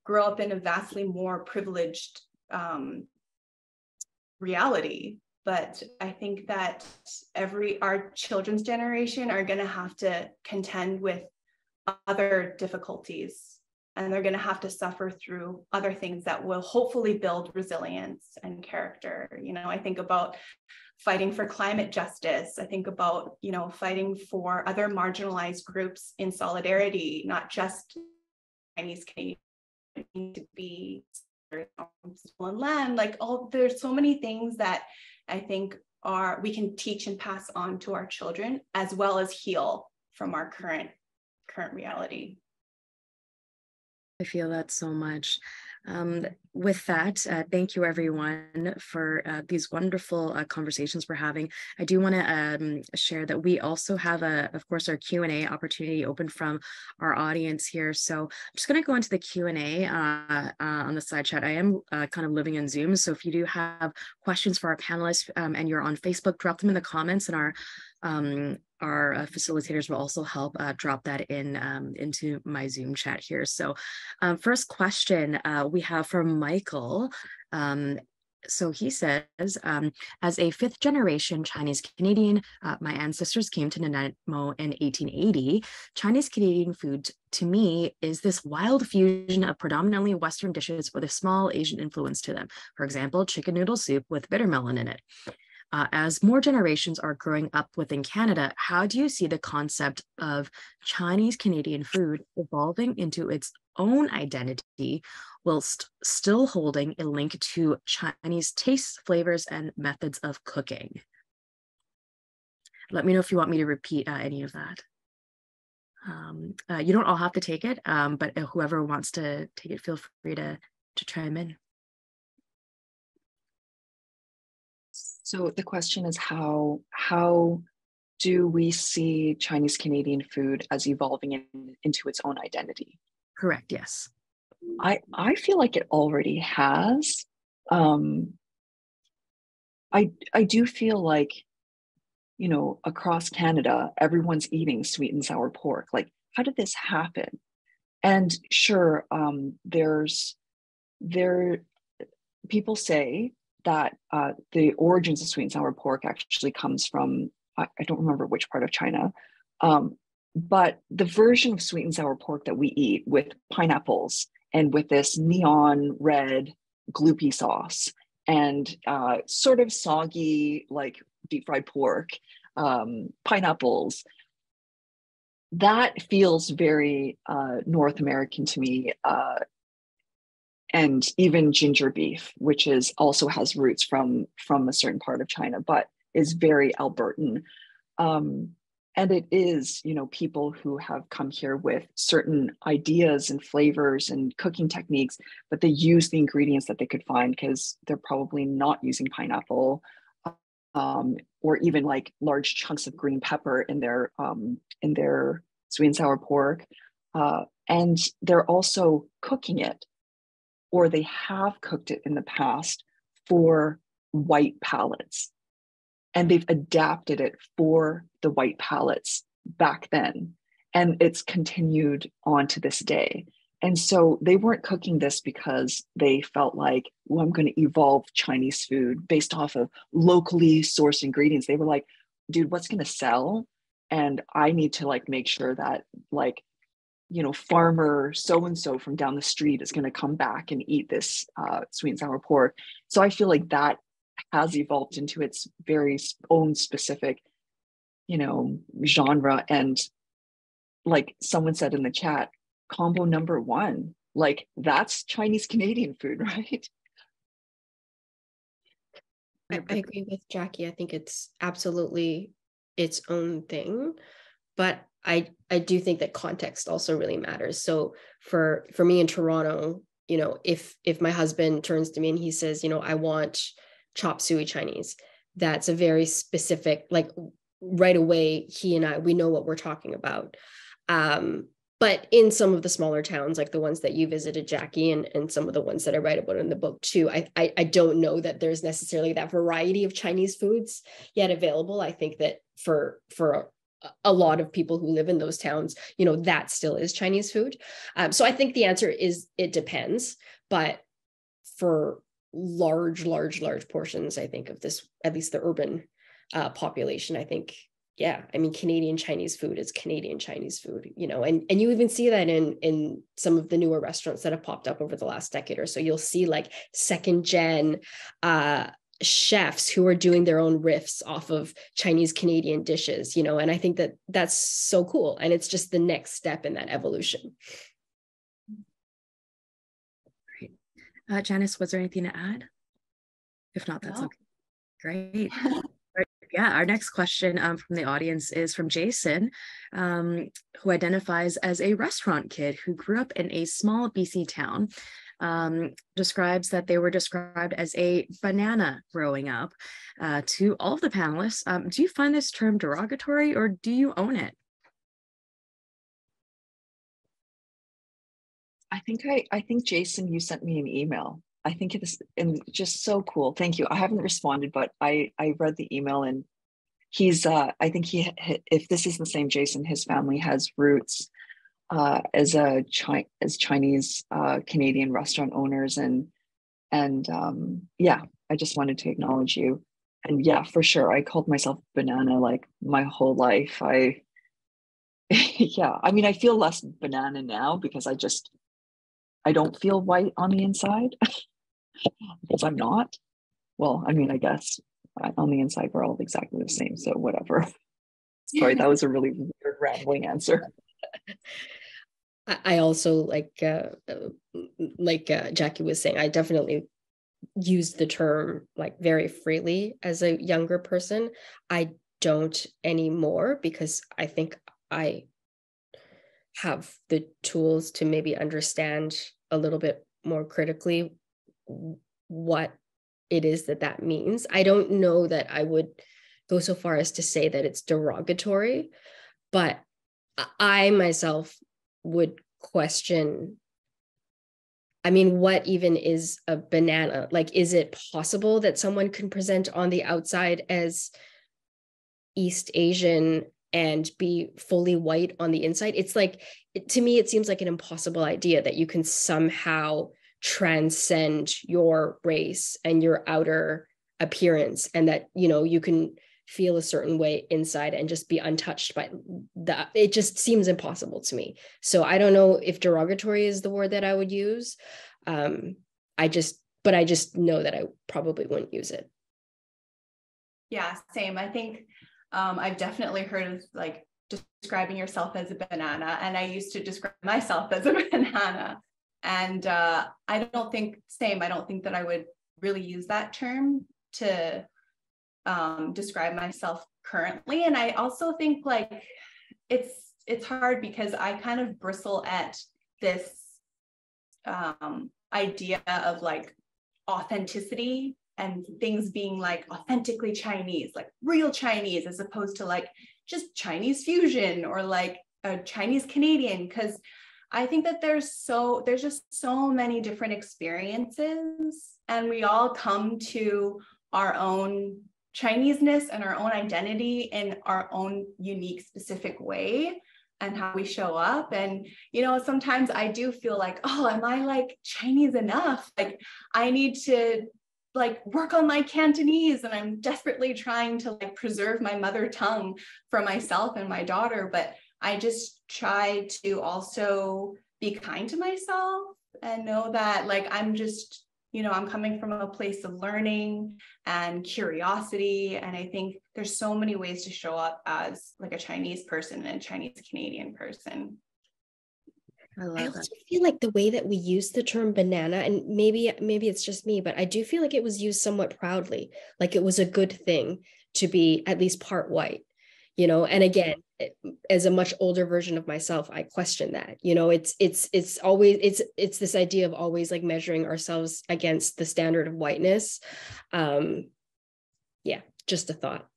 S4: grow up in a vastly more privileged reality. But I think that our children's generation are going to have to contend with other difficulties, and they're going to have to suffer through other things that will hopefully build resilience and character. I think about fighting for climate justice. I think about, fighting for other marginalized groups in solidarity, not just Chinese Canadians to be stolen land. Like there's so many things that I think we can teach and pass on to our children, as well as heal from our current reality.
S1: I feel that so much. With that, thank you everyone for these wonderful conversations we're having. I do want to share that we also have of course, our Q&A opportunity open from our audience here. So I'm just going to go into the Q&A on the side chat. I am kind of living in Zoom, so if you do have questions for our panelists and you're on Facebook, drop them in the comments, and our facilitators will also help drop that into my Zoom chat here. So first question we have from Michael. So he says, as a 5th generation Chinese Canadian, my ancestors came to Nanaimo in 1880. Chinese Canadian food to me is this wild fusion of predominantly Western dishes with a small Asian influence to them. For example, chicken noodle soup with bitter melon in it. As more generations are growing up within Canada, how do you see the concept of Chinese Canadian food evolving into its own identity whilst still holding a link to Chinese tastes, flavors, and methods of cooking? Let me know if you want me to repeat any of that. You don't all have to take it, but whoever wants to take it, feel free to chime in.
S2: So the question is how do we see Chinese Canadian food as evolving into its own identity?
S1: Correct, yes.
S2: I feel like it already has. I do feel like across Canada, everyone's eating sweet and sour pork. Like, how did this happen? And sure, people say that the origins of sweet and sour pork actually comes from, I don't remember which part of China, but the version of sweet and sour pork that we eat with pineapples and with this neon red gloopy sauce and sort of soggy, like deep fried pork, pineapples, that feels very North American to me. And even ginger beef, which also has roots from a certain part of China, but is very Albertan. And it is, people who have come here with certain ideas and flavors and cooking techniques, but they use the ingredients that they could find because they're probably not using pineapple, or even like large chunks of green pepper in their sweet and sour pork. And they're also cooking it, or they have cooked it in the past for white palates. And they've adapted it for the white palates back then. And it's continued on to this day. And so they weren't cooking this because they felt like, well, I'm going to evolve Chinese food based off of locally sourced ingredients. They were like, dude, what's going to sell? And I need to like make sure that like, farmer so-and-so from down the street is going to come back and eat this sweet and sour pork. So I feel like that has evolved into its very own specific, genre. And like someone said in the chat, combo number one, like that's Chinese Canadian food, right?
S3: I agree with Jackie. I think it's absolutely its own thing, but I do think that context also really matters. So for me in Toronto, if my husband turns to me and he says, I want chop suey Chinese, that's a very specific, like right away, he and I, we know what we're talking about. But in some of the smaller towns, like the ones that you visited, Jackie, and some of the ones that I write about in the book too, I don't know that there's necessarily that variety of Chinese foods yet available. I think that for a lot of people who live in those towns, that still is Chinese food. So I think the answer is it depends, but for large portions, I think of this, at least the urban population, I think, yeah, I mean, Canadian Chinese food is Canadian Chinese food, and you even see that in some of the newer restaurants that have popped up over the last decade or so. You'll see like second gen chefs who are doing their own riffs off of Chinese Canadian dishes, and I think that that's so cool. And it's just the next step in that evolution.
S1: Great. Janice, was there anything to add? If not, that's okay. Great. Yeah, our next question from the audience is from Jason, who identifies as a restaurant kid who grew up in a small BC town. Describes that they were described as a banana growing up. To all of the panelists, do you find this term derogatory or do you own it?
S2: I think Jason, you sent me an email. I think it is, and just so cool. Thank you. I haven't responded, but I read the email, and he's I think if this is the same Jason, his family has roots as Chinese Canadian restaurant owners, and yeah, I just wanted to acknowledge you. And yeah, for sure, I called myself banana like my whole life. Yeah, I mean, I feel less banana now because I don't feel white on the inside because I'm not. Well, I mean, I guess on the inside we're all exactly the same, so whatever. Sorry, that was a really weird rambling answer.
S3: I also like Jackie was saying, I definitely used the term like very freely as a younger person. I don't anymore because I think I have the tools to maybe understand a little bit more critically what it is that means. I don't know that I would go so far as to say that it's derogatory, but I myself would question, I mean, what even is a banana? Like, is it possible that someone can present on the outside as East Asian and be fully white on the inside. It's like, to me, it seems like an impossible idea that you can somehow transcend your race and your outer appearance, and that, you know, you can feel a certain way inside and just be untouched by that. It just seems impossible to me. So I don't know if derogatory is the word that I would use. I just know that I probably wouldn't use it.
S4: Yeah, same. I think I've definitely heard of like describing yourself as a banana, and I used to describe myself as a banana. And I don't think that I would really use that term to describe myself currently. And I also think like it's hard because I kind of bristle at this idea of like authenticity and things being like authentically Chinese, like real Chinese, as opposed to like just Chinese fusion or like a Chinese Canadian. Because I think that there's just so many different experiences, and we all come to our own Chineseness and our own identity in our own unique, specific way, and how we show up. And, you know, sometimes I do feel like, oh, am I like Chinese enough? Like I need to like work on my Cantonese, and I'm desperately trying to like preserve my mother tongue for myself and my daughter. But I just try to also be kind to myself and know that like I'm just, you know, I'm coming from a place of learning and curiosity. And I think there's so many ways to show up as like a Chinese person and a Chinese Canadian person.
S3: I also feel like the way that we use the term banana, and maybe it's just me, but I do feel like it was used somewhat proudly, like it was a good thing to be at least part white, you know. And again, as a much older version of myself, I question that, you know. It's always it's this idea of always like measuring ourselves against the standard of whiteness. Yeah, just a thought.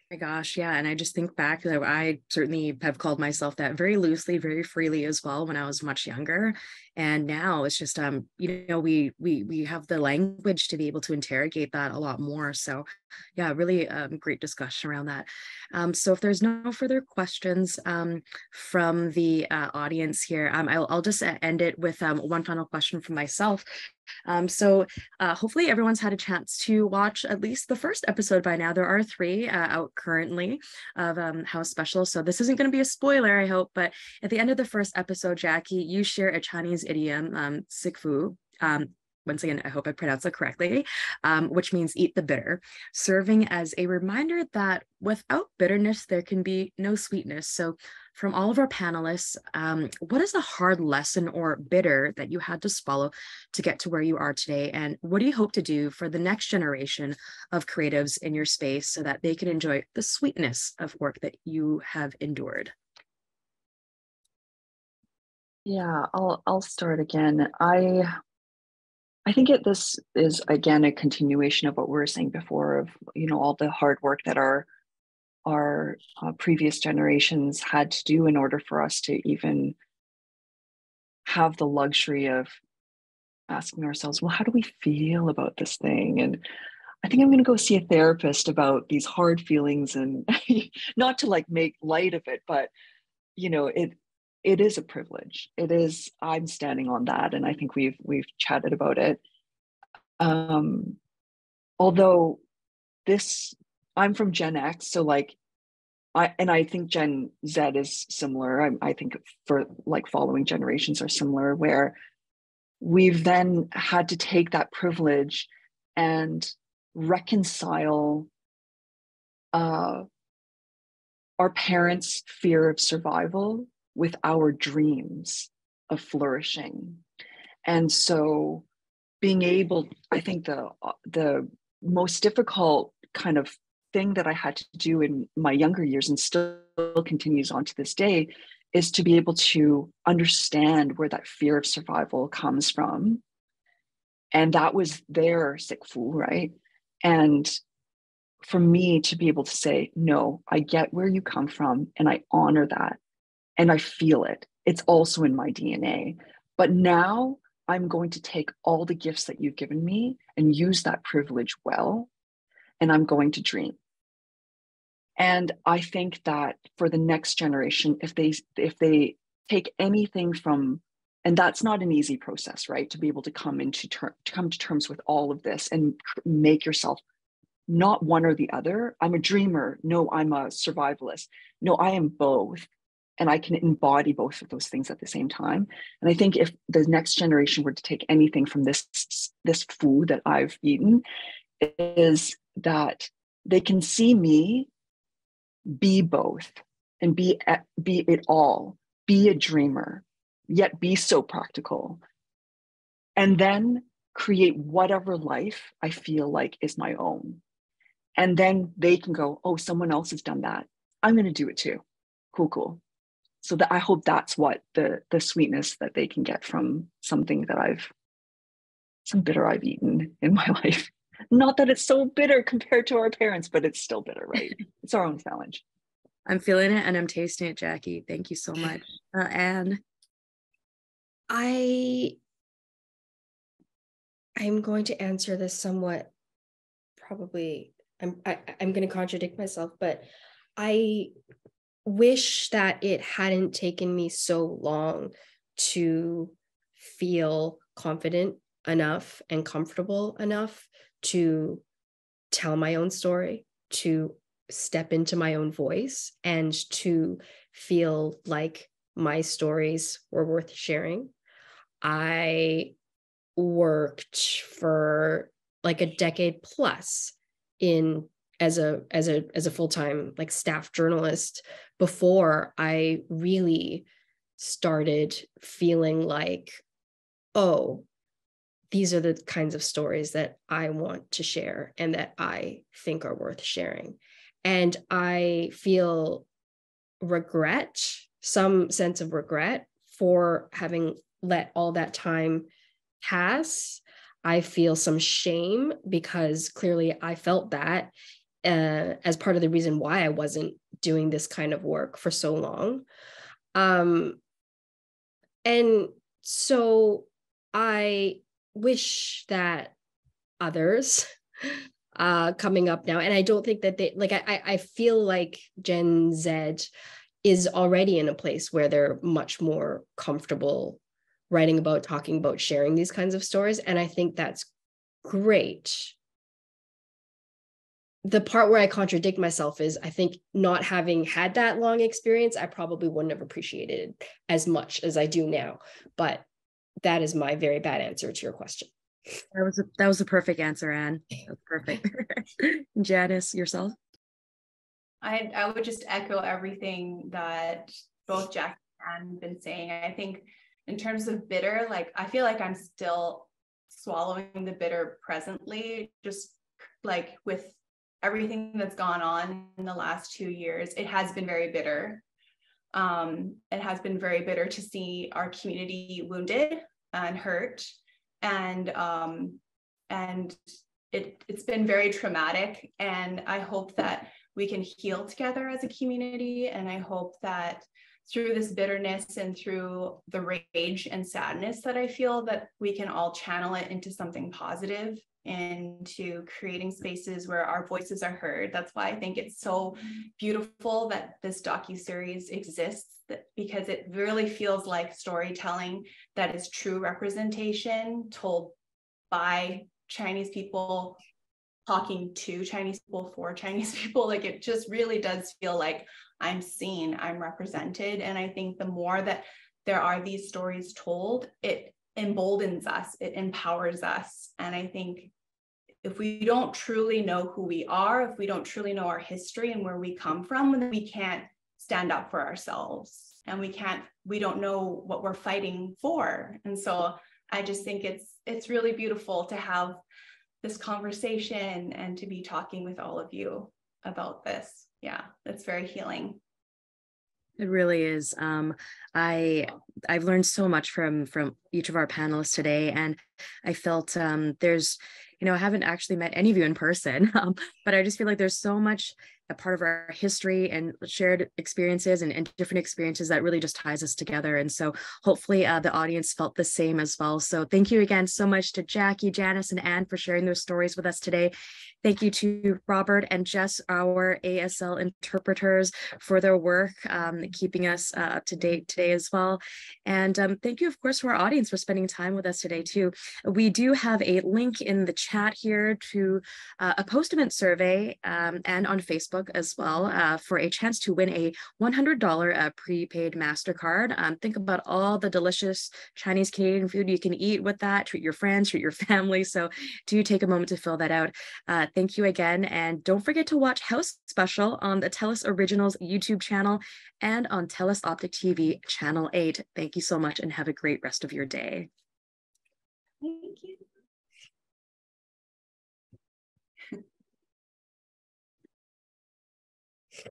S1: My gosh, yeah. And I just think back that I certainly have called myself that very loosely, very freely as well when I was much younger. And now it's just you know, we have the language to be able to interrogate that a lot more. So yeah, really great discussion around that. So if there's no further questions from the audience here, I'll just end it with one final question from myself. So hopefully everyone's had a chance to watch at least the first episode by now. There are 3 out currently of House Special. So this isn't going to be a spoiler, I hope, but at the end of the first episode, Jackie, you share a Chinese idiom, sikfu. Once again, I hope I pronounced it correctly, which means eat the bitter, serving as a reminder that without bitterness, there can be no sweetness. So from all of our panelists, what is a hard lesson or bitter that you had to swallow to get to where you are today? And what do you hope to do for the next generation of creatives in your space so that they can enjoy the sweetness of work that you have endured?
S2: Yeah, I'll start again. I think this is again a continuation of what we were saying before, of, you know, all the hard work that our previous generations had to do in order for us to even have the luxury of asking ourselves, well, how do we feel about this thing? And I think I'm going to go see a therapist about these hard feelings, and not to like make light of it, but you know, it is a privilege. It is, I'm standing on that. And I think we've chatted about it. Although I'm from Gen X, so like, I think Gen Z is similar. I think for like following generations are similar, where we've then had to take that privilege and reconcile our parents' fear of survival with our dreams of flourishing. And so being able, I think the most difficult kind of thing that I had to do in my younger years, and still continues on to this day, is to be able to understand where that fear of survival comes from. And that was their sikfu, right? And for me to be able to say, no, I get where you come from, and I honor that. And I feel it. It's also in my DNA. But now I'm going to take all the gifts that you've given me and use that privilege well. And I'm going to dream. And I think that for the next generation, if they take anything from, and that's not an easy process, right? To be able to come to terms with all of this and make yourself not one or the other. I'm a dreamer. No, I'm a survivalist. No, I am both. And I can embody both of those things at the same time. And I think if the next generation were to take anything from this food that I've eaten, is that they can see me be both and be it all, be a dreamer, yet be so practical. And then create whatever life I feel like is my own. And then they can go, oh, someone else has done that. I'm going to do it too. Cool. So that I hope that's what the sweetness that they can get from something that some bitter I've eaten in my life. Not that it's so bitter compared to our parents, but it's still bitter, right? It's our own challenge.
S1: I'm feeling it and I'm tasting it, Jackie. Thank you so much. Anne?
S3: I'm going to answer this somewhat, probably, I'm going to contradict myself, but I wish that it hadn't taken me so long to feel confident enough and comfortable enough to tell my own story, to step into my own voice, and to feel like my stories were worth sharing. I worked for like a decade plus as a full-time like staff journalist before I really started feeling like, oh, these are the kinds of stories that I want to share and that I think are worth sharing. And I feel some sense of regret for having let all that time pass. I feel some shame because clearly I felt that as part of the reason why I wasn't doing this kind of work for so long. And so I wish that others coming up now, and I don't think that they, like, I feel like Gen Z is already in a place where they're much more comfortable writing about, talking about, sharing these kinds of stories. And I think that's great. The part where I contradict myself is I think not having had that long experience, I probably wouldn't have appreciated it as much as I do now. But that is my very bad answer to your question.
S1: That was a perfect answer, Anne. That's perfect. Janice, yourself?
S4: I would just echo everything that both Jackie and Anne have been saying. I think in terms of bitter, like I feel like I'm still swallowing the bitter presently, just like with everything that's gone on in the last 2 years. It has been very bitter. It has been very bitter to see our community wounded and hurt, and it's been very traumatic. And I hope that we can heal together as a community. And I hope that through this bitterness and through the rage and sadness that I feel, that we can all channel it into something positive, into creating spaces where our voices are heard. That's why I think it's so beautiful that this docu-series exists, because it really feels like storytelling that is true representation told by Chinese people, talking to Chinese people for Chinese people. Like it just really does feel like I'm seen, I'm represented. And I think the more that there are these stories told, it emboldens us, it empowers us. And I think if we don't truly know who we are, if we don't truly know our history and where we come from, then we can't stand up for ourselves, and we don't know what we're fighting for. And so I just think it's really beautiful to have this conversation and to be talking with all of you about this. Yeah, it's very healing.
S1: It really is. I've learned so much from each of our panelists today, and I felt there's, I haven't actually met any of you in person, but I just feel like there's so much a part of our history and shared experiences and different experiences that really just ties us together. And so hopefully the audience felt the same as well. So thank you again so much to Jackie, Janice, and Ann for sharing their stories with us today. Thank you to Robert and Jess, our ASL interpreters, for their work, keeping us up to date today as well. And thank you, of course, to our audience for spending time with us today too. We do have a link in the chat here to a post-event survey and on Facebook as well for a chance to win a $100 prepaid MasterCard. Think about all the delicious Chinese Canadian food you can eat with that. Treat your friends, treat your family. So do take a moment to fill that out. Thank you again. And don't forget to watch House Special on the TELUS Originals YouTube channel and on TELUS Optic TV Channel 8. Thank you so much and have a great rest of your day.
S4: Thank you.